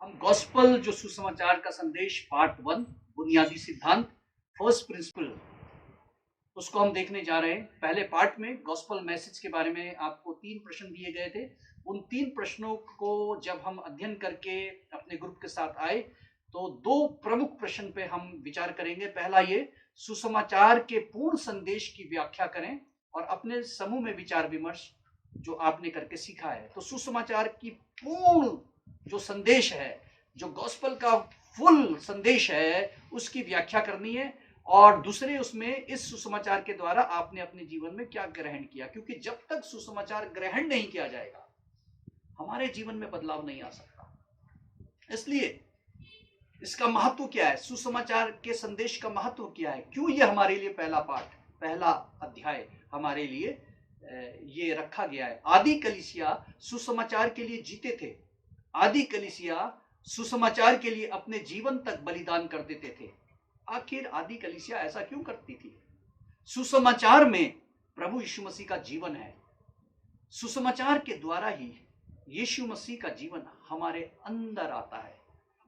हम गॉस्पल जो सुसमाचार का संदेश पार्ट 1 बुनियादी सिद्धांत फर्स्ट प्रिंसिपल उसको हम देखने जा रहे हैं। पहले पार्ट में गॉस्पल मैसेज के बारे में आपको 3 प्रश्न दिए गए थे। उन 3 प्रश्नों को जब हम अध्ययन करके अपने ग्रुप के साथ आए तो 2 प्रमुख प्रश्न पे हम विचार करेंगे। पहला ये सुसमाचार के पूर्ण संदेश की व्याख्या करें और अपने समूह में विचार विमर्श जो आपने करके सीखा है। तो सुसमाचार की पूर्ण जो संदेश है, जो गॉस्पल का फुल संदेश है, उसकी व्याख्या करनी है। और दूसरे उसमें इस सुसमाचार के द्वारा आपने अपने जीवन में क्या ग्रहण किया, क्योंकि जब तक सुसमाचार ग्रहण नहीं किया जाएगा हमारे जीवन में बदलाव नहीं आ सकता। इसलिए इसका महत्व क्या है, सुसमाचार के संदेश का महत्व क्या है, क्यों ये हमारे लिए पहला पाठ, पहला अध्याय हमारे लिए ये रखा गया है। आदि कलीसिया सुसमाचार के लिए जीते थे। आदि कलीसिया सुसमाचार के लिए अपने जीवन तक बलिदान कर देते थे। आखिर आदि कलीसिया ऐसा क्यों करती थी? सुसमाचार में प्रभु यीशु मसीह का जीवन है। सुसमाचार के द्वारा ही यीशु मसीह का जीवन हमारे अंदर आता है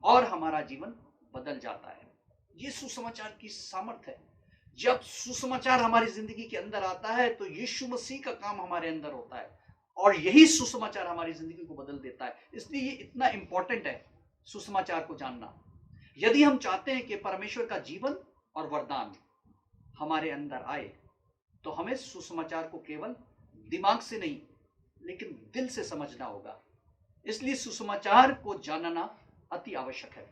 और हमारा जीवन बदल जाता है। ये सुसमाचार की सामर्थ्य है। जब सुसमाचार हमारी जिंदगी के अंदर आता है तो यीशु मसीह का काम हमारे अंदर होता है और यही सुसमाचार हमारी जिंदगी को बदल देता है। इसलिए ये इतना इंपॉर्टेंट है सुसमाचार को जानना। यदि हम चाहते हैं कि परमेश्वर का जीवन और वरदान हमारे अंदर आए तो हमें सुसमाचार को केवल दिमाग से नहीं लेकिन दिल से समझना होगा। इसलिए सुसमाचार को जानना अति आवश्यक है।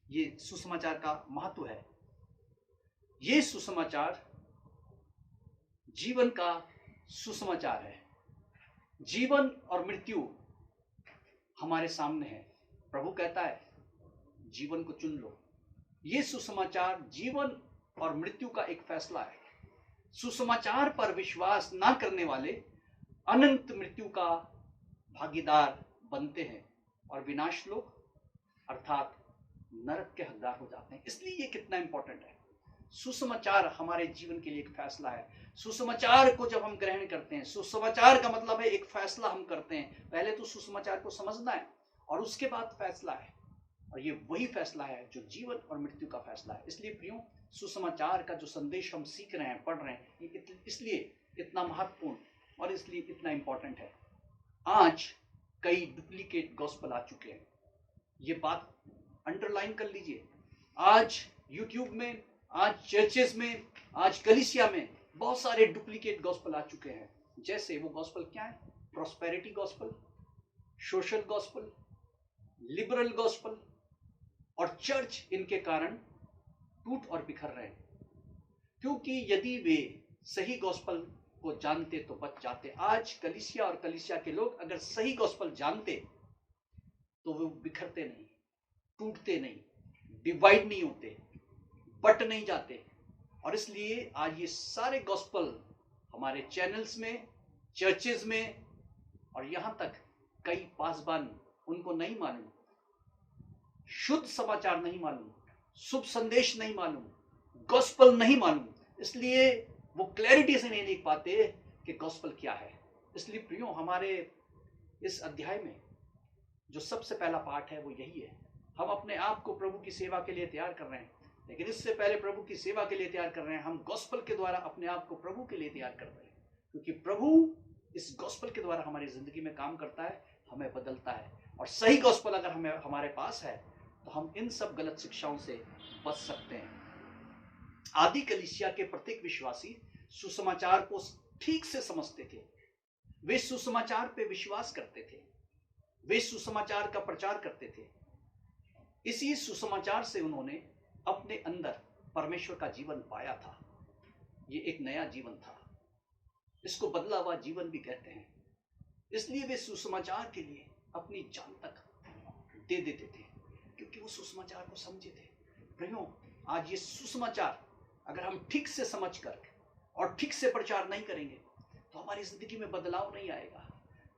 ये सुसमाचार का महत्व है। ये सुसमाचार जीवन का सुसमाचार है। जीवन और मृत्यु हमारे सामने है। प्रभु कहता है जीवन को चुन लो। ये सुसमाचार जीवन और मृत्यु का एक फैसला है। सुसमाचार पर विश्वास ना करने वाले अनंत मृत्यु का भागीदार बनते हैं और विनाश लोग अर्थात नरक के हकदार हो जाते हैं। इसलिए ये कितना इंपॉर्टेंट है। सुसमाचार हमारे जीवन के लिए एक फैसला है। सुसमाचार को जब हम ग्रहण करते हैं, सुसमाचार का मतलब है एक फैसला हम करते हैं। पहले तो सुसमाचार को समझना है और उसके बाद फैसला है, और ये वही फैसला है जो जीवन और मृत्यु का फैसला है। इसलिए प्रियो, सुसमाचार का जो संदेश हम सीख रहे हैं, पढ़ रहे हैं, ये इसलिए इतना महत्वपूर्ण और इसलिए इतना इंपॉर्टेंट है। आज कई डुप्लीकेट गॉस्पल आ चुके हैं। ये बात अंडरलाइन कर लीजिए। आज यूट्यूब में, आज चर्चेस में, आज कलीसिया में बहुत सारे डुप्लीकेट गॉस्पल आ चुके हैं। जैसे वो गॉस्पल क्या है? Prosperity gospel, social gospel, liberal gospel, और चर्च इनके कारण टूट और बिखर रहे हैं। क्योंकि यदि वे सही गॉस्पल को जानते तो बच जाते। आज कलीसिया और कलीसिया के लोग अगर सही गॉस्पल जानते तो वो बिखरते नहीं, टूटते नहीं, डिवाइड नहीं होते, बट नहीं जाते। और इसलिए आज ये सारे गॉस्पल हमारे चैनल्स में, चर्चेज में, और यहां तक कई पासबान उनको नहीं मालूम, शुद्ध समाचार नहीं मालूम, शुभ संदेश नहीं मालूम, गॉस्पल नहीं मालूम। इसलिए वो क्लैरिटी से नहीं लिख पाते कि गॉस्पल क्या है। इसलिए प्रियो, हमारे इस अध्याय में जो सबसे पहला पाठ है वो यही है। हम अपने आप को प्रभु की सेवा के लिए तैयार कर रहे हैं, लेकिन इससे पहले प्रभु की सेवा के लिए तैयार कर रहे हैं, हम गॉस्पल के द्वारा अपने आप को प्रभु के लिए तैयार कर रहे हैं। क्योंकि प्रभु इस गॉस्पल के द्वारा हमारी जिंदगी में काम करता है, हमें बदलता है। और सही गॉस्पल अगर हमें हमारे पास है तो हम इन सब गलत शिक्षाओं से बच सकते हैं। आदि कलीसिया के प्रत्येक विश्वासी सुसमाचार को ठीक से समझते थे। वे सुसमाचार पे विश्वास करते थे, वे सुसमाचार का प्रचार करते थे। इसी सुसमाचार से उन्होंने अपने अंदर परमेश्वर का जीवन पाया था। ये एक नया जीवन था। इसको बदला हुआ जीवन भी कहते हैं। इसलिए वे सुसमाचार के लिए अपनी जान तक दे देते थे, क्योंकि वो सुसमाचार को समझे थे। प्रियो, आज ये सुसमाचार अगर हम ठीक से समझ कर और ठीक से प्रचार नहीं करेंगे तो हमारी जिंदगी में बदलाव नहीं आएगा।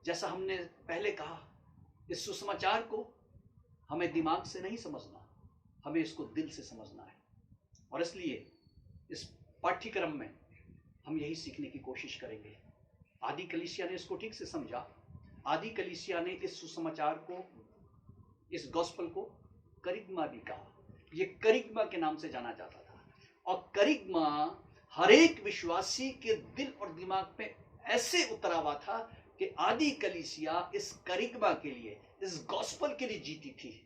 जैसा हमने पहले कहा, इस सुसमाचार को हमें दिमाग से नहीं समझना, हमें इसको दिल से समझना है। और इसलिए इस पाठ्यक्रम में हम यही सीखने की कोशिश करेंगे। आदि कलीसिया ने इसको ठीक से समझा। आदि कलीसिया ने इस सुसमाचार को इस गॉस्पल को करिग्मा भी कहा। ये करिग्मा के नाम से जाना जाता था, और करिग्मा हर एक विश्वासी के दिल और दिमाग में ऐसे उतरा हुआ था कि आदि कलीसिया इस करिग्मा के लिए, इस गॉस्पल के लिए जीती थी,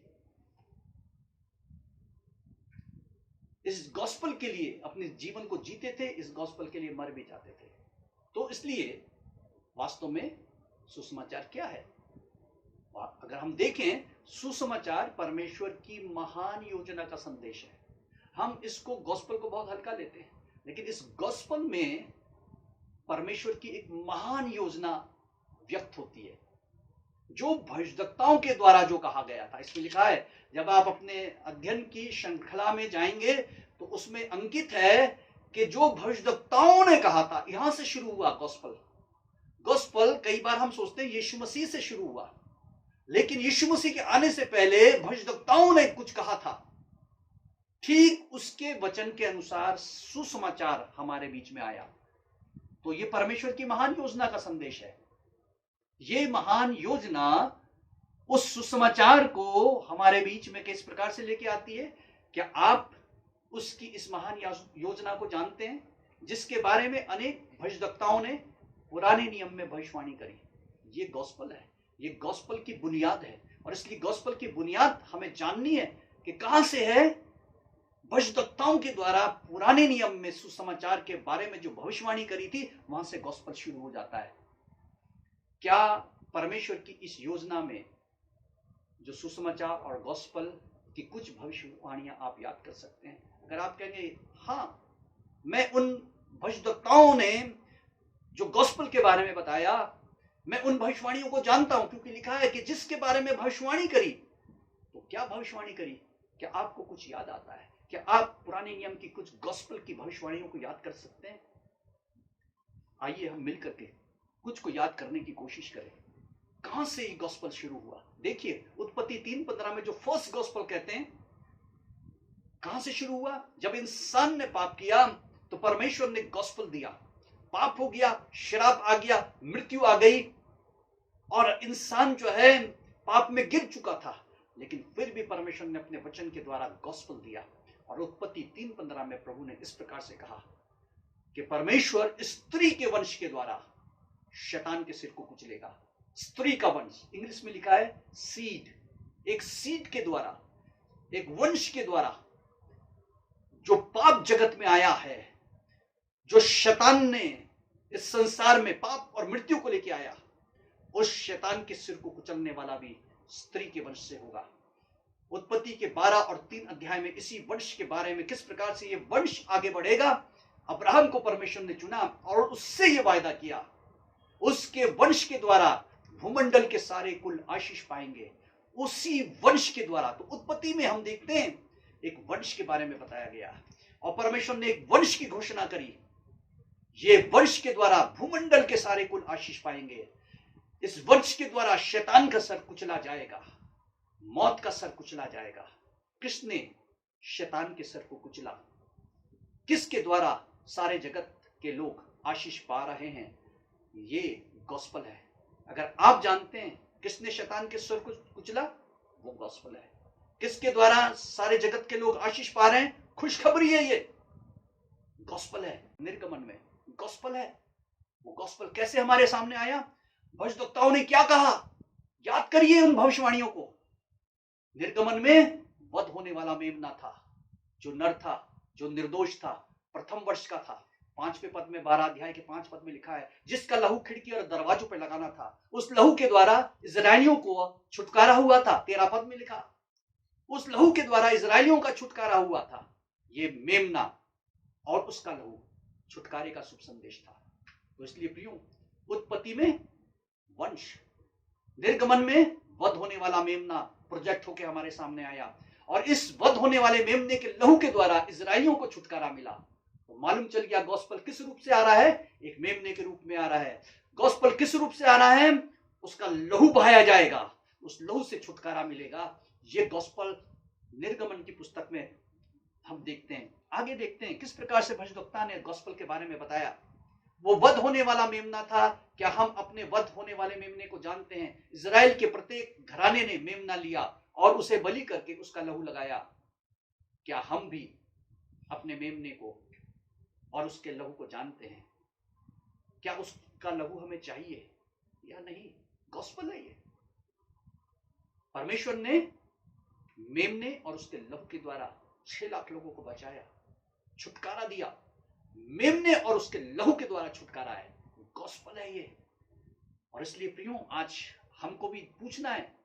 इस गॉस्पल के लिए अपने जीवन को जीते थे, इस गॉस्पल के लिए मर भी जाते थे। तो इसलिए वास्तव में सुसमाचार क्या है? अगर हम देखें, सुसमाचार परमेश्वर की महान योजना का संदेश है। हम इसको गॉस्पल को बहुत हल्का लेते हैं, लेकिन इस गॉस्पल में परमेश्वर की एक महान योजना व्यक्त होती है, जो भविष्यवक्ताओं के द्वारा जो कहा गया था। इसमें लिखा है, जब आप अपने अध्ययन की श्रृंखला में जाएंगे तो उसमें अंकित है कि जो भविष्यवक्ताओं ने कहा था, यहां से शुरू हुआ गॉस्पल। गॉस्पल कई बार हम सोचते हैं यीशु मसीह से शुरू हुआ, लेकिन यीशु मसीह के आने से पहले भविष्यवक्ताओं ने कुछ कहा था। ठीक उसके वचन के अनुसार सुसमाचार हमारे बीच में आया। तो ये परमेश्वर की महान योजना का संदेश है। ये महान योजना उस सुसमाचार को हमारे बीच में किस प्रकार से लेके आती है? क्या आप उसकी इस महान योजना को जानते हैं, जिसके बारे में अनेक भविष्यवक्ताओं ने पुराने नियम में भविष्यवाणी करी? ये गॉस्पल है, ये गॉस्पल की बुनियाद है। और इसलिए गॉस्पल की बुनियाद हमें जाननी है कि कहां से है। भविष्यवक्ताओं के द्वारा पुराने नियम में सुसमाचार के बारे में जो भविष्यवाणी करी थी, वहां से गॉस्पल शुरू हो जाता है। क्या परमेश्वर की इस योजना में जो सुसमाचार और गॉस्पल की कुछ भविष्यवाणियां आप याद कर सकते हैं? अगर आप कहेंगे हाँ, मैं उन भविष्यवक्ताओं ने जो गॉस्पल के बारे में बताया, मैं उन भविष्यवाणियों को जानता हूं, क्योंकि लिखा है कि जिसके बारे में भविष्यवाणी करी। तो क्या भविष्यवाणी करी? क्या आपको कुछ याद आता है? क्या आप पुराने नियम की कुछ गॉस्पल की भविष्यवाणियों को याद कर सकते हैं? आइए हम मिलकर के कुछ को याद करने की कोशिश करें। कहां से ये गॉस्पल शुरू हुआ? देखिए, उत्पत्ति 3:15 में जो फर्स्ट गॉस्पल कहते हैं, कहां से शुरू हुआ? जब इंसान ने पाप किया तो परमेश्वर ने गॉस्पल दिया। पाप हो गया, श्राप आ गया, मृत्यु आ गई, और इंसान जो है पाप में गिर चुका था। लेकिन फिर भी परमेश्वर ने अपने वचन के द्वारा गॉस्पल दिया। और उत्पत्ति 3:15 में प्रभु ने इस प्रकार से कहा कि परमेश्वर स्त्री के वंश के द्वारा शैतान के सिर को कुचलेगा। स्त्री का वंश, इंग्लिश में लिखा है सीड। एक सीड के द्वारा, एक वंश के द्वारा जो पाप जगत में आया है, जो शैतान ने इस संसार में पाप और मृत्यु को लेकर आया, उस शैतान के सिर को कुचलने वाला भी स्त्री के वंश से होगा। उत्पत्ति के 12 और 3 अध्याय में इसी वंश के बारे में किस प्रकार से ये वंश आगे बढ़ेगा। अब्राहम को परमेश्वर ने चुना और उससे ये वायदा किया, उसके वंश के द्वारा भूमंडल के सारे कुल आशीष पाएंगे, उसी वंश के द्वारा। तो उत्पत्ति में हम देखते हैं एक वंश के बारे में बताया गया, और परमेश्वर ने एक वंश की घोषणा करी, ये वंश के द्वारा भूमंडल के सारे कुल आशीष पाएंगे। इस वंश के द्वारा शैतान का सर कुचला जाएगा, मौत का सर कुचला जाएगा। किसने शैतान के सर को कुचला? किसके द्वारा सारे जगत के लोग आशीष पा रहे हैं? ये गॉस्पल है। अगर आप जानते हैं किसने शैतान के सर को कुचला, वो गॉस्पल है। किसके द्वारा सारे जगत के लोग आशीष पा रहे हैं? खुशखबरी है, ये गॉस्पल है। निर्गमन में गॉस्पल है। वो गॉस्पल कैसे हमारे सामने आया? भविष्यवक्ताओं ने क्या कहा? याद करिए उन भविष्यवाणियों को। निर्गमन में वध होने वाला मेमना था, जो नर था, जो निर्दोष था, प्रथम वर्ष का था। 5वें पद में, 12 अध्याय के 5 पद में लिखा है, जिसका लहू खिड़की और दरवाजों पर लगाना था। उस लहू के द्वारा इजरायलियों को छुटकारा हुआ था। 13 पद में लिखा, उस लहू के द्वारा इजरायलियों का छुटकारा हुआ था। ये मेमना और उसका लहू छुटकारे का शुभ संदेश था। तो इसलिए प्रियो, उत्पत्ति में वंश, निर्गमन में वध होने वाला मेमना प्रोजेक्ट होकर हमारे सामने आया, और इस वध होने वाले मेमने के लहू के द्वारा इजरायलियों को छुटकारा मिला। तो मालूम चल गया गॉस्पल किस रूप से आ रहा है? एक मेमने के रूप में आ रहा है। गॉस्पल किस रूप से आ रहा है? उसका लहू बहाया जाएगा, उस लहू से छुटकारा मिलेगा। ये गॉस्पल निर्गमन की पुस्तक में हम देखते हैं। आगे देखते हैं किस प्रकार से भविष्यवक्ता ने गॉस्पल के बारे में बताया। वो वध होने वाला मेमना था। क्या हम अपने वध होने वाले मेमने को जानते हैं? इजराइल के प्रत्येक घराने ने मेमना लिया और उसे बलि करके उसका लहू लगाया। क्या हम भी अपने मेमने को और उसके लहू को जानते हैं? क्या उसका लहू हमें चाहिए या नहीं? गॉस्पेल है ये। परमेश्वर ने मेमने और उसके लहू के द्वारा 6 लाख लोगों को बचाया, छुटकारा दिया। मेमने और उसके लहू के द्वारा छुटकारा है, गॉस्पेल है ये। और इसलिए प्रियो, आज हमको भी पूछना है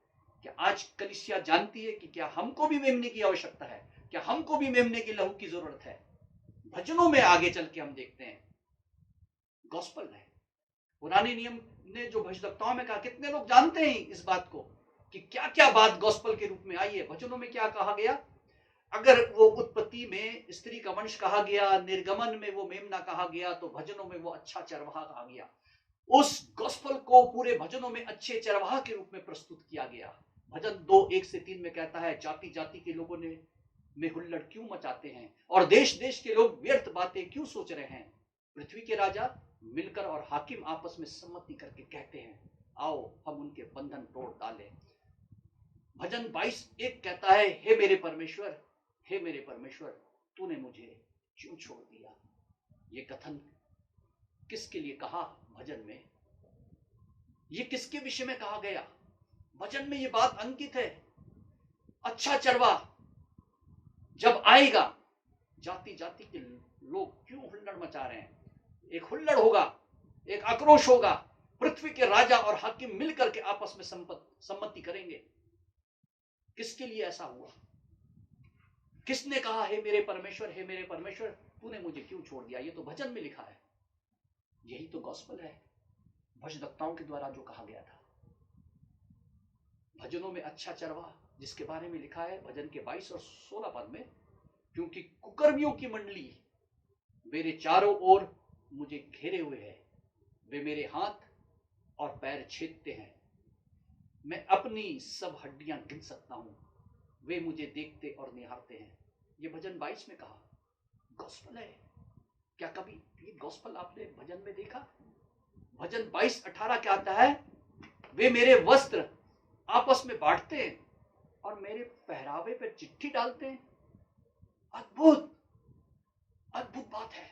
कि आज कलीसिया जानती है कि क्या हमको भी मेमने की आवश्यकता है? क्या हमको भी मेमने के लहू की जरूरत है? भजनों में आगे चल के हम देखते हैं गॉस्पेल है। पुराने नियम ने जो भजदक्ताओं में कहा, कितने लोग जानते हैं इस बात को कि क्या क्या बात गॉस्पेल के रूप में आई है? भजनों में क्या कहा गया? अगर वो उत्पत्ति में स्त्री का वंश कहा गया, निर्गमन में वो मेमना कहा गया, तो भजनों में वो अच्छा चरवाहा कहा गया। उस गॉस्पेल को पूरे भजनों में अच्छे चरवाहा के रूप में प्रस्तुत किया गया। भजन 2:1-3 में कहता है, जाति जाति के लोगों ने में हुल्लड़ क्यों मचाते हैं और देश देश के लोग व्यर्थ बातें क्यों सोच रहे हैं? पृथ्वी के राजा मिलकर और हाकिम आपस में सम्मति करके कहते हैं, आओ हम उनके बंधन तोड़ डालें। भजन 22:1 कहता है, हे मेरे परमेश्वर, हे मेरे परमेश्वर, तूने मुझे क्यों छोड़ दिया? ये कथन किसके लिए कहा भजन में? ये किसके विषय में कहा गया? भजन में ये बात अंकित है, अच्छा चरवा जब आएगा, जाति जाति के लोग क्यों हुल्लड़ मचा रहे हैं? एक हुल्लड़ होगा, एक आक्रोश होगा, पृथ्वी के राजा और हाकिम मिलकर के आपस में सम्मति करेंगे। किसके लिए ऐसा हुआ? किसने कहा, हे मेरे परमेश्वर, हे मेरे परमेश्वर, तूने मुझे क्यों छोड़ दिया? ये तो भजन में लिखा है। यही तो गॉस्पेल है, भजदक्ताओं के द्वारा जो कहा गया था। भजनों में अच्छा चरवा जिसके बारे में लिखा है भजन के 22 और 16 पद में, क्योंकि कुकर्मियों की मंडली मेरे चारों ओर मुझे घेरे हुए है, वे मेरे हाथ और पैर छेदते हैं, मैं अपनी सब हड्डियां गिन सकता हूं, वे मुझे देखते और निहारते हैं। ये भजन 22 में कहा, गॉस्पेल है। क्या कभी ये गॉस्पेल आपने भजन में देखा? भजन 22:18 क्या आता है? वे मेरे वस्त्र आपस में बांटते हैं और मेरे पहरावे पर चिट्ठी डालते हैं। अद्भुत अद्भुत बात है।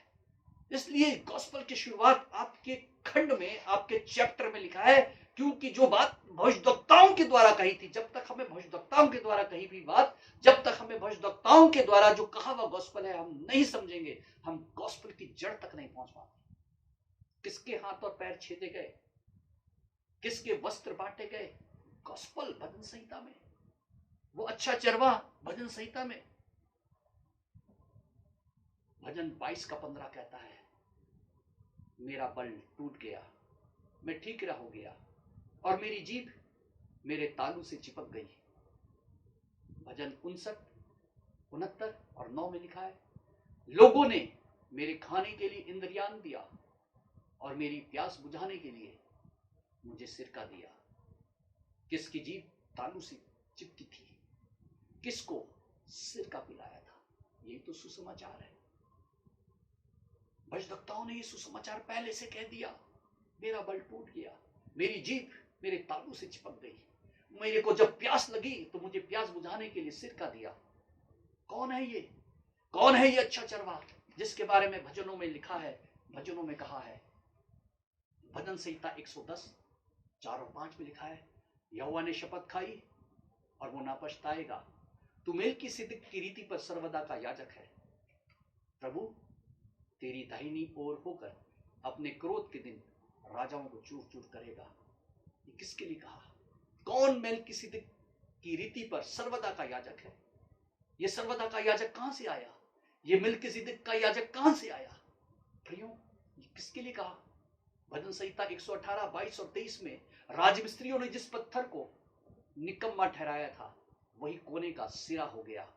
इसलिए गॉस्पेल की शुरुआत आपके खंड में, आपके चैप्टर में लिखा है, क्योंकि जो बात भविष्यद्वक्ताओं के द्वारा कही थी, जब तक हमें भविष्यद्वक्ताओं के द्वारा कही हुई बात, जब तक हमें भविष्यद्वक्ताओं के द्वारा जो कहा हुआ गॉस्पेल है हम नहीं समझेंगे, हम गॉस्पेल की जड़ तक नहीं पहुंच पाते। किसके हाथ और पैर छेदे गए? किसके वस्त्र बांटे गए? गॉस्पेल भजन संहिता में। वो अच्छा चरवा भजन संहिता में। भजन 22:15 कहता है, मेरा बल टूट गया, मैं ठीकरा हो गया और मेरी जीभ मेरे तालू से चिपक गई। भजन 59, 69 और 9 में लिखा है, लोगों ने मेरे खाने के लिए इंद्रियान दिया और मेरी प्यास बुझाने के लिए मुझे सिरका दिया। किसकी जीभ तालू से चिपकी थी? किसको सिरका पिलाया था? यही तो सुसमाचार है। भजदक्ताओं ने ये सुसमाचार पहले से कह दिया, मेरा बल टूट गया, मेरी जीभ मेरे तालू से चिपक गई, मेरे को जब प्यास लगी तो मुझे प्यास बुझाने के लिए सिरका दिया। कौन है ये? कौन है ये अच्छा चरवा जिसके बारे में भजनों में लिखा है, भजनों में कहा है? भजन संहिता 110, 4 और 5 में लिखा है, यहोवा ने शपथ खाई और वो ना पछताएगा, तू मेलकीसिदक की रीति पर सर्वदा का याजक है। प्रभु तेरी दाहिनी ओर होकर अपने क्रोध के दिन राजाओं को चूर चूर करेगा। ये किसके लिए कहा? कौन मेलकीसिदक की रीति पर सर्वदा का याजक है? ये सर्वदा का याजक कहां से आया? ये मेलकीसिदक का याजक कहां से आया? प्रियो, ये किसके लिए कहा? भजन संहिता 118, 22 और 23 में राजमिस्त्रियों ने जिस पत्थर को निकम्मा ठहराया था वही कोने का सिरा हो गया।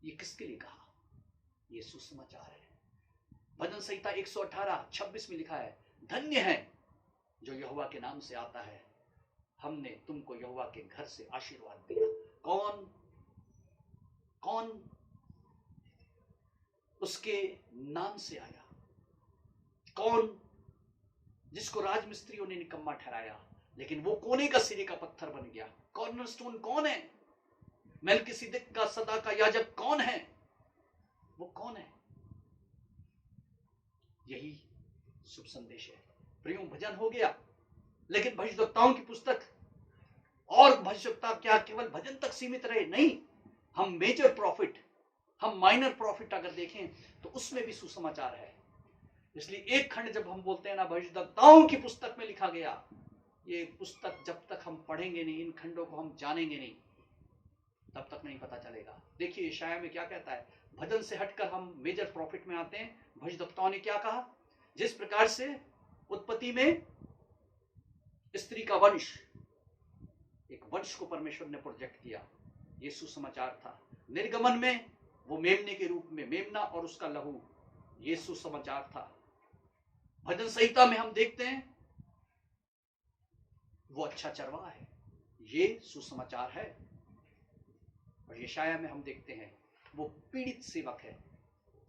ये किसके लिए कहा? ये सुसमाचार है। भजन संहिता 118, 26 में लिखा है, धन्य है जो यहोवा के नाम से आता है, हमने तुमको यहोवा के घर से आशीर्वाद दिया। कौन कौन उसके नाम से आया? कौन जिसको राजमिस्त्रियों ने निकम्मा ठहराया लेकिन वो कोने का सिरे का पत्थर बन गया? कॉर्नरस्टोन कौन है? मेल्किसिदक का सदा का याजक कौन है? वो कौन है? यही शुभ संदेश है। प्रियो, भजन हो गया, लेकिन भविष्यवक्ताओं की पुस्तक और भविष्यवक्ता क्या केवल भजन तक सीमित रहे? नहीं, हम मेजर प्रॉफिट, हम माइनर प्रॉफिट अगर देखें तो उसमें भी सुसमाचार है। इसलिए एक खंड जब हम बोलते हैं ना भविष्यवक्ताओं की पुस्तक में लिखा गया, ये पुस्तक जब तक हम पढ़ेंगे नहीं, इन खंडों को हम जानेंगे नहीं, तब तक नहीं पता चलेगा। देखिए यशायाह में क्या कहता है, भजन से हटकर हम मेजर प्रॉफिट में आते हैं। भविष्यवक्ताओं ने क्या कहा? जिस प्रकार से उत्पत्ति में स्त्री का वंश, एक वंश को परमेश्वर ने प्रोजेक्ट किया, ये सुसमाचार था। निर्गमन में वो मेमने के रूप में, मेमना और उसका लहू, ये सुसमाचार था। भजन संहिता में हम देखते हैं वो अच्छा चरवाहा है, ये सुसमाचार है। और यशायाह में हम देखते हैं वो पीड़ित सेवक है,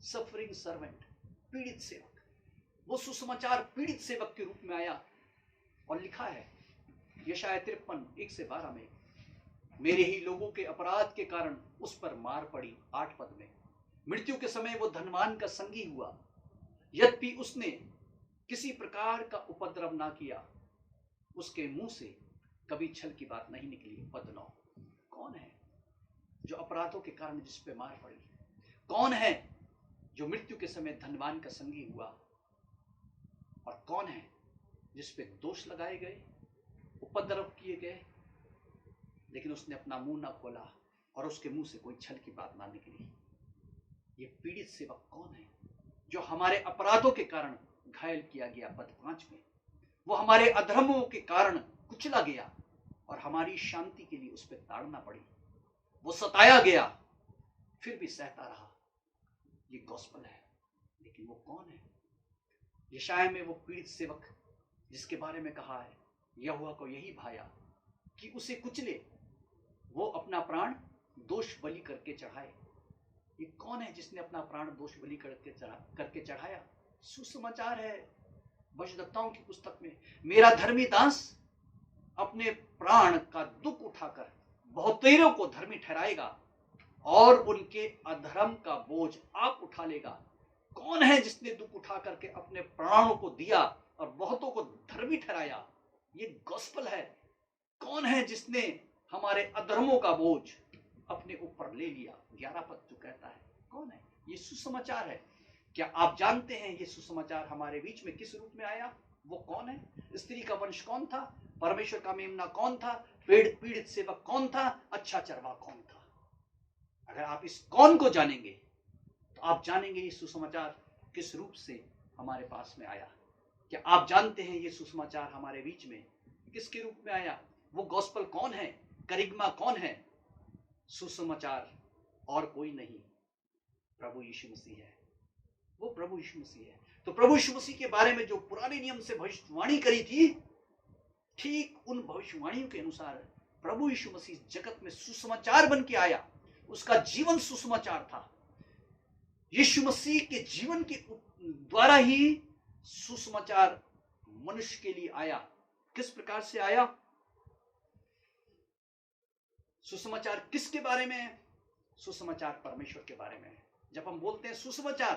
सफरिंग सर्वेंट, पीड़ित सेवक। वो सुसमाचार पीड़ित सेवक के रूप में आया और लिखा है यशायाह 53:1-12 में, मेरे ही लोगों के अपराध के कारण उस पर मार पड़ी। 8 पद में, मृत्यु के समय वो धनवान का संगी हुआ, यद्यपि उसने किसी प्रकार का उपद्रव ना किया, उसके मुंह से कभी छल की बात नहीं निकली। पद 9, कौन है जो अपराधों के कारण जिस पे मार पड़ी? कौन है जो मृत्यु के समय धनवान का संगी हुआ? और कौन है जिस पे दोष लगाए गए, उपद्रव किए गए, लेकिन उसने अपना मुंह ना खोला और उसके मुंह से कोई छल की बात ना निकली? ये पीड़ित सेवक कौन है? जो हमारे अपराधों के कारण घायल किया गया। पद 5 में, वो हमारे अधर्मों के कारण कुचला गया और हमारी शांति के लिए उस पर ताड़ना पड़ी। वो सताया गया फिर भी सहता रहा। ये गॉस्पेल है। लेकिन वो कौन है? यशायाह में वो पीड़ित सेवक जिसके बारे में कहा है, यहोवा को यही भाया कि उसे कुचले, वो अपना प्राण दोष बलि करके चढ़ाए। ये कौन है जिसने अपना प्राण दोष बलि करके चढ़ाया? सुसमाचार है भविष्यवक्ताओं की पुस्तक में, मेरा धर्मी दास अपने प्राण का दुख उठाकर बहुतेरों को धर्मी ठहराएगा और उनके अधर्म का बोझ आप उठा लेगा। कौन है जिसने दुख उठा करके अपने प्राणों को दिया और बहुतों को धर्मी ठहराया? ये गॉस्पेल है। कौन है जिसने हमारे अधर्मों का बोझ अपने ऊपर ले लिया? 11 पद जो कहता है, कौन है? ये सुसमाचार है। क्या आप जानते हैं ये सुसमाचार हमारे बीच में किस रूप में आया? वो कौन है? स्त्री का वंश कौन था? परमेश्वर का मेमना कौन था? पीड़ित सेवक कौन था? अच्छा चरवाहा कौन था? अगर आप इस कौन को जानेंगे तो आप जानेंगे ये सुसमाचार किस रूप से हमारे पास में आया। क्या आप जानते हैं ये सुसमाचार हमारे बीच में किसके रूप में आया? वो गॉस्पेल कौन है? करिग्मा कौन है? सुसमाचार और कोई नहीं, प्रभु यीशु मसीह है। वो प्रभु यीशु मसीह है। तो प्रभु यीशु मसीह के बारे में जो पुराने नियम से भविष्यवाणी करी थी, ठीक उन भविष्यवाणियों के अनुसार प्रभु यीशु मसीह जगत में सुसमाचार बन के आया। उसका जीवन सुसमाचार था। यीशु मसीह के जीवन के द्वारा ही सुसमाचार मनुष्य के लिए आया। किस प्रकार से आया? सुसमाचार किसके बारे में है? सुसमाचार परमेश्वर के बारे में है। जब हम बोलते हैं सुसमाचार,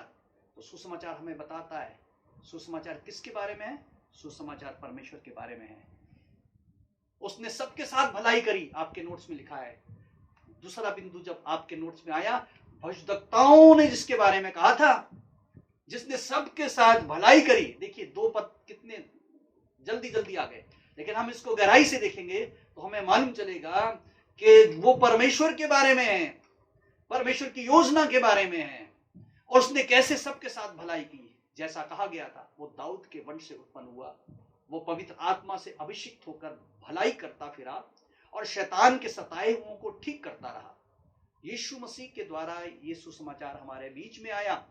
तो सुसमाचार हमें बताता है सुसमाचार किसके बारे में है? सुसमाचार परमेश्वर के बारे में है। उसने सबके साथ भलाई करी, आपके नोट्स में लिखा है। दूसरा बिंदु जब आपके नोट्स में आया, भविष्यवक्ताओं ने जिसके बारे में कहा था, जिसने सबके साथ भलाई करी। देखिए 2 पद कितने जल्दी जल्दी आ गए, लेकिन हम इसको गहराई से देखेंगे तो हमें मालूम चलेगा कि वो परमेश्वर के बारे में है, परमेश्वर की योजना के बारे में है, और उसने कैसे सबके साथ भलाई की। जैसा कहा गया था, वो दाऊद के वंश से उत्पन्न हुआ, वो पवित्र आत्मा से अभिषिक्त होकर भलाई करता फिरा और शैतान के सताए हुओं को ठीक करता रहा। यीशु मसीह के द्वारा ये सुसमाचार हमारे बीच में आया।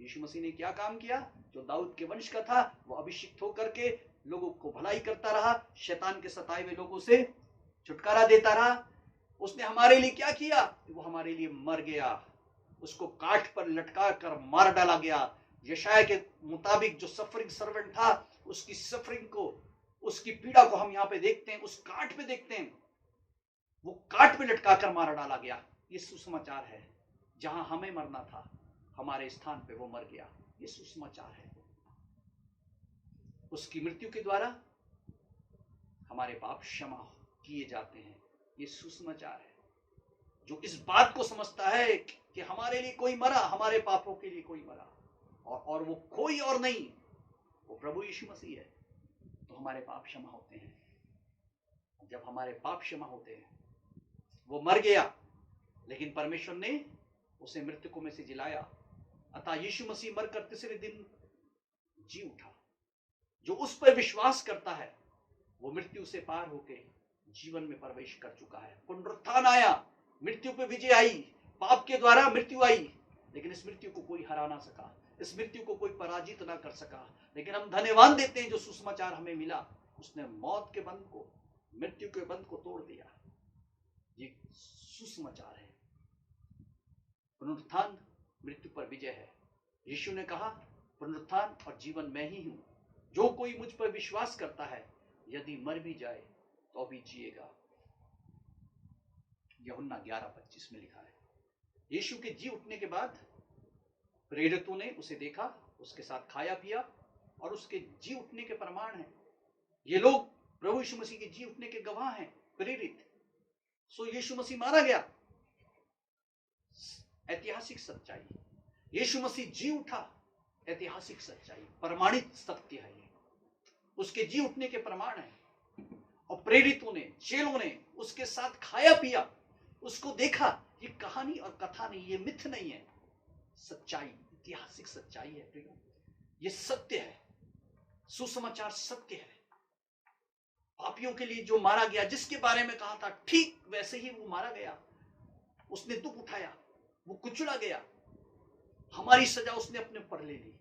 यीशु मसीह ने क्या काम किया? जो दाऊद के वंश का था, वो अभिषिक्त होकर के लोगों को भलाई करता रहा, शैतान के सताए हुए लोगों से छुटकारा देता रहा। उसने हमारे लिए क्या किया? वो हमारे लिए मर गया, उसको काठ पर लटका कर मार डाला गया। यशायाह के मुताबिक जो सफरिंग सर्वेंट था, उसकी सफरिंग को, उसकी पीड़ा को हम यहाँ पे देखते हैं, उस काठ पे देखते हैं। वो काट में लटका कर मार डाला गया। ये सुसमाचार है। जहां हमें मरना था, हमारे स्थान पे वो मर गया। ये सुसमाचार है। उसकी मृत्यु के द्वारा हमारे पाप क्षमा किए जाते हैं। ये सुसमाचार है। जो इस बात को समझता है कि हमारे लिए कोई मरा, हमारे पापों के लिए कोई मरा, और वो कोई और नहीं, वो प्रभु यीशु मसीह है, तो हमारे पाप क्षमा होते हैं। जब हमारे पाप क्षमा होते हैं, वो मर गया, लेकिन परमेश्वर ने उसे मृतकों में से जिलाया। अतः यीशु मसीह मरकर तीसरे दिन जी उठा। जो उस पर विश्वास करता है, वो मृत्यु से पार होकर जीवन में प्रवेश कर चुका है। पुनरुत्थान आया, मृत्यु पे विजय आई, पाप के द्वारा मृत्यु आई, लेकिन इस मृत्यु को कोई हरा ना सका, इस मृत्यु को कोई पराजित ना कर सका। लेकिन हम धन्यवाद देते हैं जो सुसमाचार हमें मिला। उसने मौत के बंध को, मृत्यु के बंध को तोड़ दिया। ये सुसमाचार है। पुनरुत्थान मृत्यु पर विजय है। यीशु ने कहा, पुनरुत्थान और जीवन मैं ही हूं। जो कोई मुझ पर विश्वास करता है, यदि मर भी जाए तो भी जिएगा। यूहन्ना 11:25 में लिखा है। यीशु के जी उठने के बाद प्रेरितों ने उसे देखा, उसके साथ खाया पिया, और उसके जी उठने के प्रमाण हैं। ये लोग प्रभु यीशु मसीह के जी उठने के गवाह हैं, प्रेरित। सो यीशु मसीह मारा गया, ऐतिहासिक सच्चाई। यीशु मसीह जी उठा, ऐतिहासिक सच्चाई, प्रमाणित सत्य है। ये उसके जी उठने के प्रमाण है। और प्रेरितों ने, चेलों ने उसके साथ खाया पिया, उसको देखा। ये कहानी और कथा नहीं, ये मिथ नहीं है, सच्चाई, ऐतिहासिक सच्चाई है प्रियो। ये सत्य है, सुसमाचार सत्य है। पापियों के लिए जो मारा गया, जिसके बारे में कहा था, ठीक वैसे ही वो मारा गया। उसने दुख उठाया, वो कुचला गया, हमारी सजा उसने अपने ऊपर ले ली,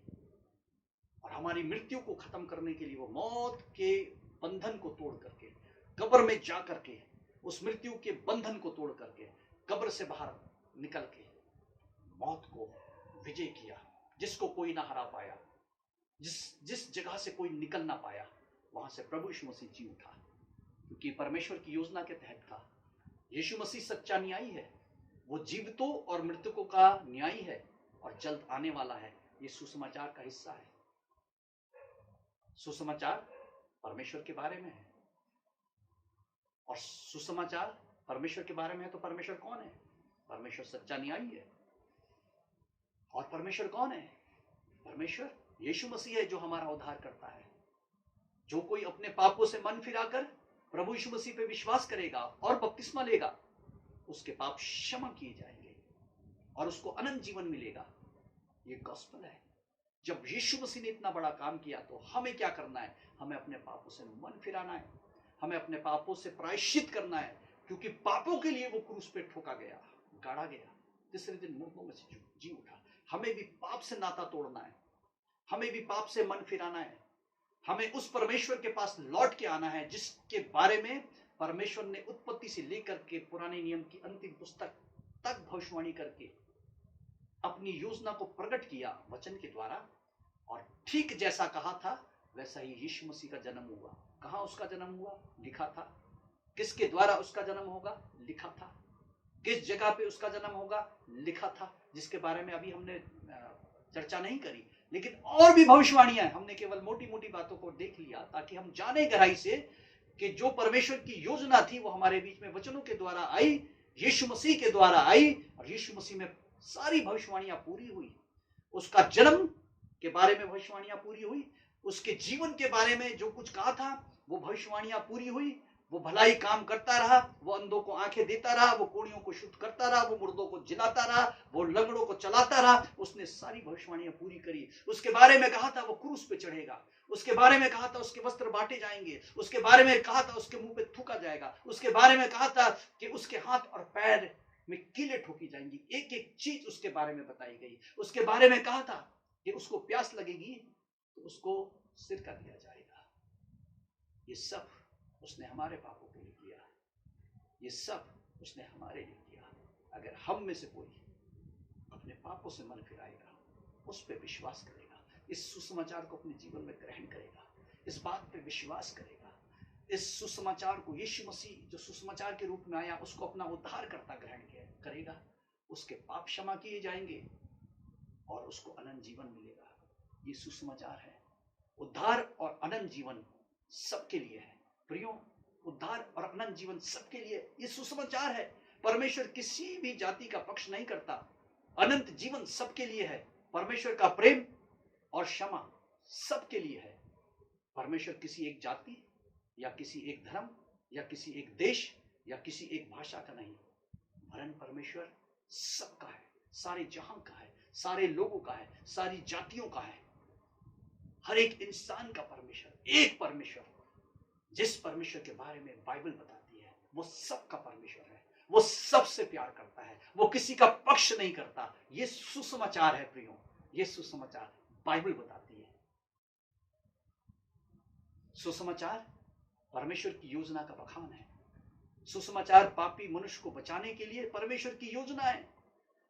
और हमारी मृत्यु को खत्म करने के लिए वो मौत के बंधन को तोड़ करके, कब्र में जा करके, उस मृत्यु के बंधन को तोड़ करके, कब्र से बाहर निकल के मौत को विजय किया। जिसको कोई ना हरा पाया, जिस जगह से कोई निकल ना पाया, वहां से प्रभु यीशु मसीह जी उठा, क्योंकि परमेश्वर की योजना के तहत था। यीशु मसीह सच्चा न्यायी है। वो जीवितों और मृतकों का न्यायी है, और जल्द आने वाला है। ये सुसमाचार का हिस्सा है। सुसमाचार परमेश्वर के बारे में है, और सुसमाचार परमेश्वर के बारे में है। तो परमेश्वर कौन है? परमेश्वर सच्चा न्यायी है। और परमेश्वर कौन है? परमेश्वर यीशु मसीह है, जो हमारा उद्धार करता है। जो कोई अपने पापों से मन फिराकर प्रभु यीशु मसीह पे विश्वास करेगा और बपतिस्मा लेगा, उसके पाप क्षमा किए जाएंगे और उसको अनंत जीवन मिलेगा। ये गॉस्पेल है। जब यीशु मसीह ने इतना बड़ा काम किया, तो हमें क्या करना है? हमें अपने पापों से मन फिराना है, हमें अपने पापों से प्रायश्चित करना है, क्योंकि पापों के लिए वो क्रूस पे ठोका गया, गाड़ा गया, तीसरे दिन मुर्दों में से जी उठा। हमें भी पाप से नाता तोड़ना है, हमें भी पाप से मन फिराना है, हमें उस परमेश्वर के पास लौट के आना है, जिसके बारे में परमेश्वर ने उत्पत्ति से लेकर के पुराने नियम की अंतिम पुस्तक तक भविष्यवाणी करके अपनी योजना को प्रकट किया वचन के द्वारा। और ठीक जैसा कहा था, वैसा ही यीशु मसीह का जन्म हुआ। कहाँ उसका जन्म हुआ? लिखा था। किसके द्वारा उसका जन्म होगा? लिखा था। किस जगह पे उसका जन्म होगा? लिखा था, जिसके बारे में अभी हमने चर्चा नहीं करी। लेकिन और भी भविष्यवाणियां, हमने केवल मोटी मोटी बातों को देख लिया, ताकि हम जाने गहराई से कि जो परमेश्वर की योजना थी वो हमारे बीच में वचनों के द्वारा आई, यीशु मसीह के द्वारा आई, और यीशु मसीह में सारी भविष्यवाणियां पूरी हुई। उसका जन्म के बारे में भविष्यवाणियां पूरी हुई, उसके जीवन के बारे में जो कुछ कहा था वो भविष्यवाणियां पूरी हुई। वो भलाई काम करता रहा, वो अंधों को आंखें देता रहा, वो कोढ़ियों को शुद्ध करता रहा, वो मुर्दों को जिलाता रहा, वो लंगड़ों को चलाता रहा। उसने सारी भविष्यवाणियां पूरी करी। उसके बारे में कहा था वो क्रूस पे चढ़ेगा, उसके बारे में कहा था उसके वस्त्र बांटे जाएंगे, उसके बारे में कहा था उसके मुंह पे थूका जाएगा, उसके बारे में कहा था कि उसके हाथ और पैर में कीलें ठोकी जाएंगी। एक एक चीज उसके बारे में बताई गई। उसके बारे में कहा था कि उसको प्यास लगेगी तो उसको सिरका दिया जाएगा। ये सब उसने हमारे पापों के लिए किया, ये सब उसने हमारे लिए किया। अगर हम में से कोई अपने पापों से मन फिराएगा, उस पर विश्वास करेगा, इस सुसमाचार को अपने जीवन में ग्रहण करेगा, इस बात पे विश्वास करेगा, इस सुसमाचार को, यीशु मसीह जो सुसमाचार के रूप में आया, उसको अपना उद्धारकर्ता ग्रहण करेगा, उसके पाप क्षमा किए जाएंगे और उसको अनंत जीवन मिलेगा। ये सुसमाचार है। उद्धार और अनंत जीवन सबके लिए है प्रियो, उद्धार और अनंत जीवन सबके लिए ये सुसमाचार है। परमेश्वर किसी भी जाति का पक्ष नहीं करता। अनंत जीवन सबके लिए है। परमेश्वर का प्रेम और क्षमा सबके लिए है। परमेश्वर किसी एक जाति या किसी एक धर्म या किसी एक देश या किसी एक भाषा का नहीं, वरन परमेश्वर सबका है, सारे जहां का है, सारे लोगों का है, सारी जातियों का है, हर एक इंसान का परमेश्वर। एक परमेश्वर, जिस परमेश्वर के बारे में बाइबल बताती है, वो सबका परमेश्वर है, वो सबसे प्यार करता है, वो किसी का पक्ष नहीं करता। ये सुसमाचार है प्रियो, ये सुसमाचार बाइबल बताती है। सुसमाचार परमेश्वर की योजना का बखान है। सुसमाचार पापी मनुष्य को बचाने के लिए परमेश्वर की योजना है।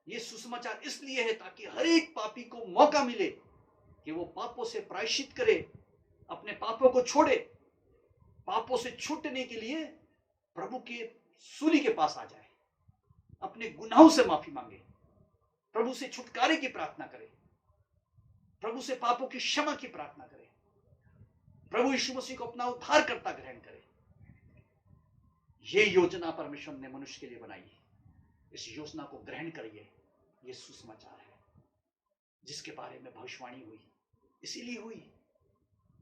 ये सुसमाचार इसलिए है ताकि हर एक पापी को मौका मिले कि वो पापों से प्रायश्चित करे, अपने पापों को छोड़े, पापों से छूटने के लिए प्रभु के सूली के पास आ जाए, अपने गुनाहों से माफी मांगे, प्रभु से छुटकारे की प्रार्थना करे, प्रभु से पापों की क्षमा की प्रार्थना करे, प्रभु यीशु मसीह को अपना उद्धारकर्ता ग्रहण करे। ये योजना परमेश्वर ने मनुष्य के लिए बनाई है। इस योजना को ग्रहण करिए। ये सुसमाचार है जिसके बारे में भविष्यवाणी हुई, इसीलिए हुई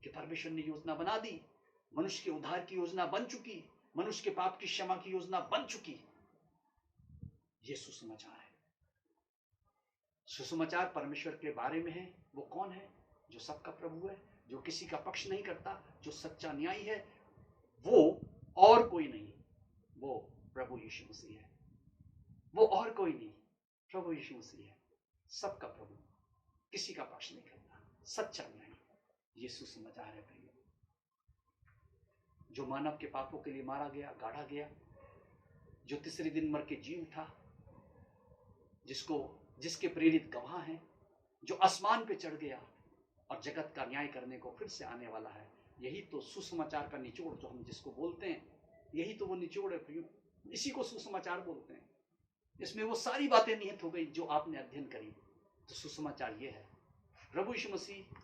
कि परमेश्वर ने योजना बना दी। मनुष्य के उद्धार की योजना बन चुकी, मनुष्य के पाप की क्षमा की योजना बन चुकी। ये सुसमाचार है। सुसमाचार परमेश्वर के बारे में है। वो कौन है? जो सबका प्रभु है, जो किसी का पक्ष नहीं करता, जो सच्चा न्यायी है। वो और कोई नहीं, वो प्रभु यीशु मसीह है। वो और कोई नहीं, प्रभु यीशु मसीह है। सबका प्रभु, किसी का पक्ष नहीं करता, सच्चा न्यायी। ये सुसमाचार है प्रिय। जो मानव के पापों के लिए मारा गया, गाड़ा गया, जो तीसरे दिन मर के जी उठा, जिसके प्रेरित गवाह हैं, जो आसमान पे चढ़ गया और जगत का न्याय करने को फिर से आने वाला है। यही तो सुसमाचार का निचोड़, जो हम जिसको बोलते हैं, यही तो वो निचोड़ है प्रियो। इसी को सुसमाचार बोलते हैं। इसमें वो सारी बातें निहित हो गई जो आपने अध्ययन करी। तो सुसमाचार ये है, प्रभु यीशु मसीह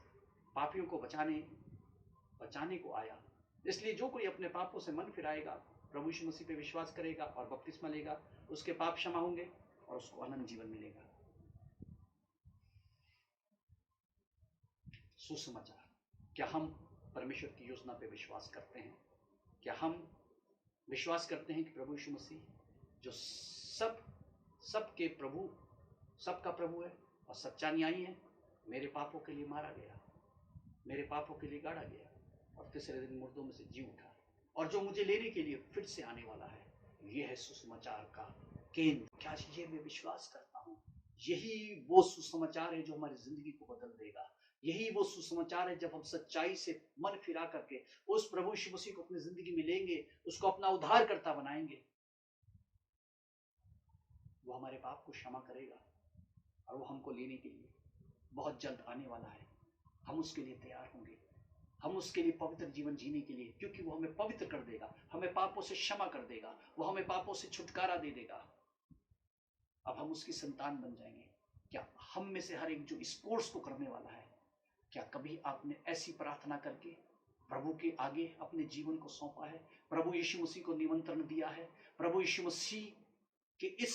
पापियों को बचाने को आया। इसलिए जो कोई अपने पापों से मन फिराएगा, प्रभु यीशु मसीह पे विश्वास करेगा और बपतिस्मा लेगा, उसके पाप क्षमा होंगे और उसको अनंत जीवन मिलेगा। सुसमाचार। क्या हम परमेश्वर की योजना पे विश्वास करते हैं? क्या हम विश्वास करते हैं कि प्रभु यीशु मसीह जो सबके प्रभु, सबका प्रभु है और सच्चा न्यायी है, मेरे पापों के लिए मारा गया, मेरे पापों के लिए गाड़ा गया और तीसरे दिन मुर्दों में से जी उठा, और जो मुझे लेने के लिए फिर से आने वाला है। यह है सुसमाचार का केंद्र। क्या ये मैं विश्वास करता हूँ? यही वो सुसमाचार है जो हमारी जिंदगी को बदल देगा। यही वो सुसमाचार है जब हम सच्चाई से मन फिरा करके उस प्रभु यीशु मसीह को अपनी जिंदगी में लेंगे, उसको अपना उद्धारकर्ता बनाएंगे। वो हमारे पाप को क्षमा करेगा और वो हमको लेने के लिए बहुत जल्द आने वाला है। हम उसके लिए तैयार होंगे, हम उसके लिए पवित्र जीवन जीने के लिए, क्योंकि वो हमें पवित्र कर देगा, हमें पापों से क्षमा कर देगा, वो हमें पापों से छुटकारा दे देगा। अब हम उसकी संतान बन जाएंगे। क्या हम में से हर एक जो इस कोर्स को करने वाला है, क्या कभी आपने ऐसी प्रार्थना करके प्रभु के आगे अपने जीवन को सौंपा है? प्रभु यीशु मसीह को निमंत्रण दिया है? प्रभु यीशु मसीह के इस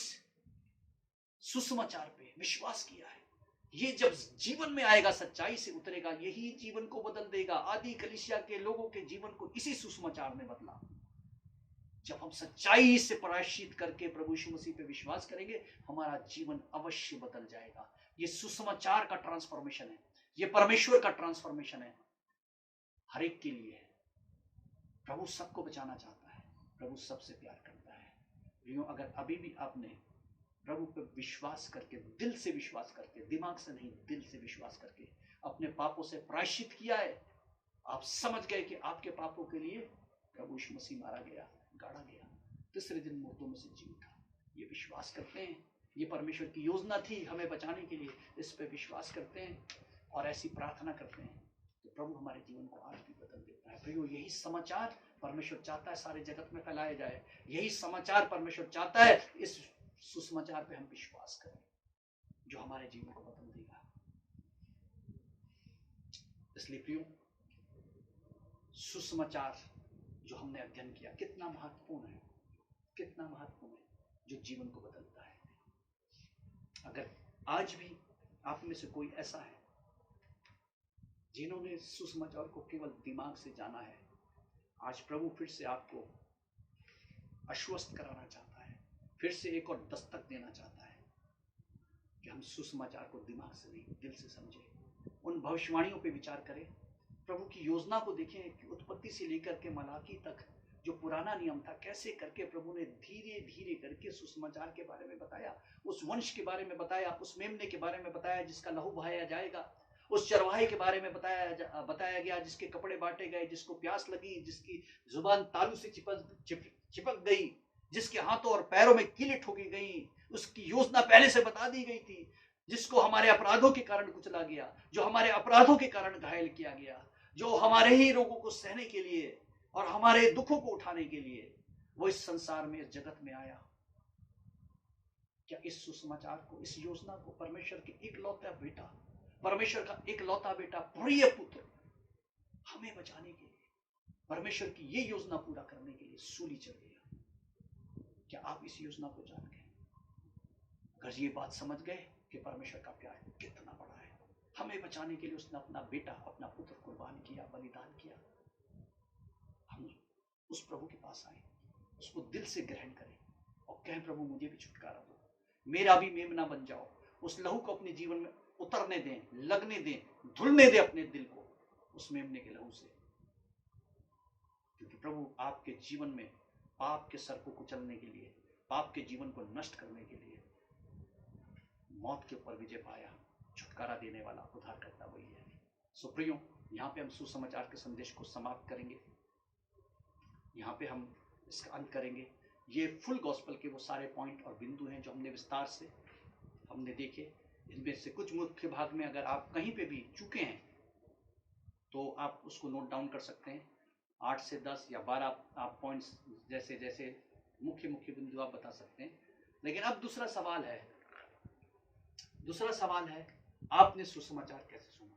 सुसमाचार पे विश्वास किया है? ये जब जीवन में आएगा, सच्चाई से उतरेगा, यही जीवन को बदल देगा। आदि कलीसिया के लोगों के जीवन को इसी सुसमाचार ने बदला। जब हम सच्चाई से प्रायश्चित करके प्रभु यीशु मसीह पे विश्वास करेंगे, हमारा जीवन अवश्य बदल जाएगा। ये सुसमाचार का ट्रांसफॉर्मेशन है, ये परमेश्वर का ट्रांसफॉर्मेशन है, हर एक के लिए है। प्रभु सबको बचाना चाहता है, प्रभु सबसे प्यार करता है। प्रियो, अगर अभी भी आपने प्रभु पर विश्वास करके, दिल से विश्वास करके, दिमाग से नहीं, दिल से विश्वास करके अपने पापों से प्रायश्चित किया है, आप समझ गए कि आपके पापों के लिए प्रभु यीशु मसीह मारा गया, गाड़ा गया, तीसरे दिन मुर्दों में से जी उठा, ये विश्वास करते हैं, ये परमेश्वर की योजना थी हमें बचाने के लिए, इस पे विश्वास करते हैं और ऐसी प्रार्थना करते हैं, तो प्रभु हमारे जीवन को आज भी बदल देता है। प्रियो, यही समाचार परमेश्वर चाहता है सारे जगत में फैलाया जाए। यही समाचार परमेश्वर चाहता है, इस सुसमाचार पे हम विश्वास करें जो हमारे जीवन को बदल देगा। इसलिए प्रियो, सुसमाचार जो हमने अध्ययन किया कितना महत्वपूर्ण है, कितना महत्वपूर्ण है, जो जीवन को बदलता है। अगर आज भी आप में से कोई ऐसा है जिन्होंने सुसमाचार को केवल दिमाग से जाना है, आज प्रभु फिर से आपको आश्वस्त कराना चाहता है, फिर से एक और दस्तक देना चाहता है कि हम सुसमाचार को दिमाग से नहीं, दिल से समझें। उन भविष्यवाणियों पे विचार करें, प्रभु की योजना को देखें कि उत्पत्ति से लेकर के मलाकी तक जो पुराना नियम था, कैसे करके प्रभु ने धीरे धीरे करके सुसमाचार के बारे में बताया, उस वंश के बारे में बताया, उस मेमने के बारे में बताया जिसका लहू बहाया जाएगा, उस चरवाहे के बारे में बताया गया जिसके कपड़े बांटे गए, जिसको प्यास लगी, जिसकी जुबान तालू से चिपक गई, जिसके हाथों और पैरों में कीलें ठोकी गई। उसकी योजना पहले से बता दी गई थी, जिसको हमारे अपराधों के कारण कुचला गया, जो हमारे अपराधों के कारण घायल किया गया, जो हमारे ही रोगों को सहने के लिए और हमारे दुखों को उठाने के लिए वो इस संसार में, इस जगत में आया। क्या इस सुसमाचार को, इस योजना को परमेश्वर के इकलौता बेटा, परमेश्वर का इकलौता बेटा, प्रिय पुत्र हमें बचाने के लिए, परमेश्वर की ये योजना पूरा करने के लिए सूली चढ़ गया? क्या आप इस योजना को जान गए? अगर ये बात समझ गए कि परमेश्वर का प्यार कितना बड़ा है, हमें बचाने के लिए उसने अपना बेटा, अपना पुत्र कुर्बान किया, बलिदान किया, हम उस प्रभु के पास आए, उसको दिल से ग्रहण करें और कहें, प्रभु मुझे भी छुटकारा दो, मेरा भी मेमना बन जाओ। उस लहू को अपने जीवन में उतरने दें, लगने दें, धुलने दें अपने दिल को उस मेमने के लहू से, क्योंकि प्रभु आपके जीवन में पाप के सर को कुचलने के लिए, पाप के जीवन को नष्ट करने के लिए मौत के ऊपर विजय पाया। छुटकारा देने वाला, उद्धार करता वही है। सो प्रियो, यहाँ पे हम सुसमाचार के संदेश को समाप्त करेंगे, यहाँ पे हम इसका अंत करेंगे। ये फुल गॉस्पल के वो सारे पॉइंट और बिंदु हैं जो हमने विस्तार से हमने देखे। इनमें से कुछ मुख्य भाग में अगर आप कहीं पे भी चूके हैं तो आप उसको नोट डाउन कर सकते हैं। 8 से 10 या 12 आप पॉइंट्स जैसे जैसे मुख्य बिंदु आप बता सकते हैं। लेकिन अब दूसरा सवाल है, आपने सुसमाचार कैसे सुना?